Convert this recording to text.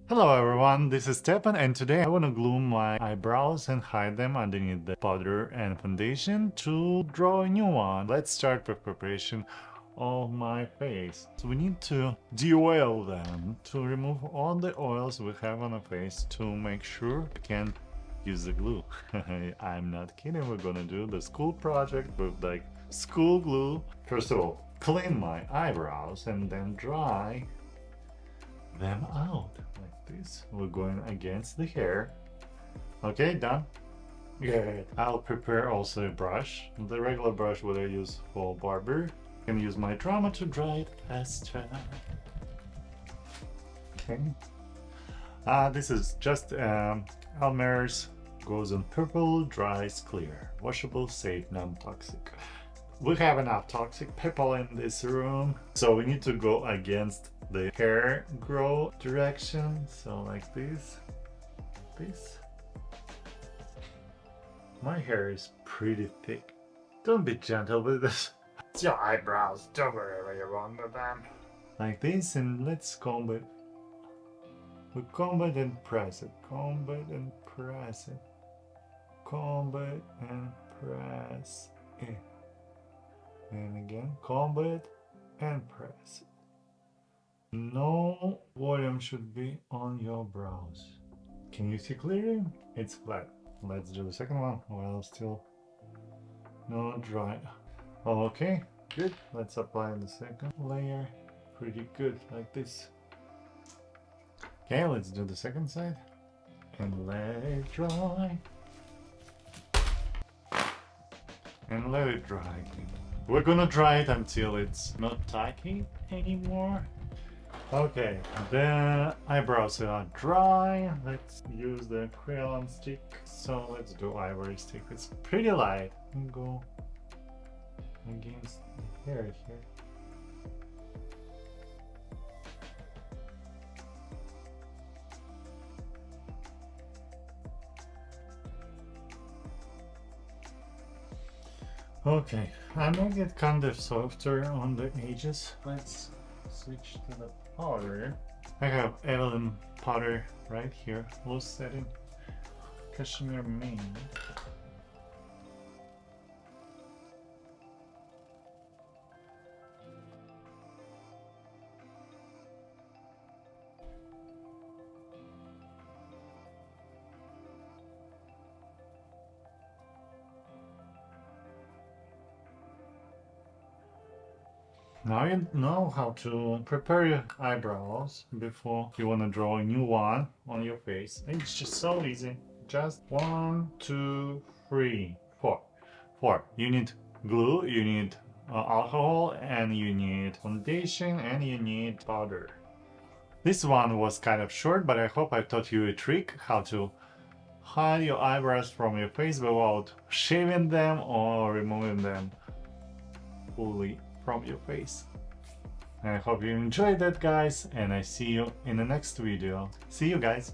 Hello everyone, this is Stepan and today I want to glue my eyebrows and hide them underneath the powder and foundation to draw a new one. Let's start with preparation of my face. So we need to de-oil them to remove all the oils we have on the face to make sure we can use the glue. I'm not kidding, we're gonna do the school project with like school glue. First of all, clean my eyebrows and then dry them out like this. We're going against the hair. Okay, done. Good. I'll prepare also a brush. The regular brush what I use for barber. I can use my drama to dry it faster. Okay. This is just Elmer's goes on purple, dries clear, washable, safe, non-toxic. We have enough toxic people in this room, so we need to go against the hair grow direction. So like this. My hair is pretty thick. Don't be gentle with this. It's your eyebrows. Do whatever you want with them. Like this, and let's comb it. We comb it and press it. Comb it and press it. Comb it and press it. And again, comb it and press it. No volume should be on your brows. Can you see clearly? It's flat. Let's do the second one while still not dry. Okay, good. Let's apply the second layer. Pretty good, like this. Okay, let's do the second side and let it dry. And let it dry. We're gonna dry it until it's not tacky anymore. Okay, the eyebrows are dry. Let's use the crayon stick. So let's do ivory stick. It's pretty light. And go against the hair here. Okay, I might get kind of softer on the edges. Let's switch to the powder. I have Evelyn powder right here, loose setting, cashmere mint. Now you know how to prepare your eyebrows before you want to draw a new one on your face. It's just so easy. Just 1, 2, 3, 4. 4. You need glue, you need alcohol, and you need foundation, and you need powder. This one was kind of short, but I hope I taught you a trick how to hide your eyebrows from your face without shaving them or removing them fully from your face. I hope you enjoyed that, guys, and I see you in the next video. See you guys.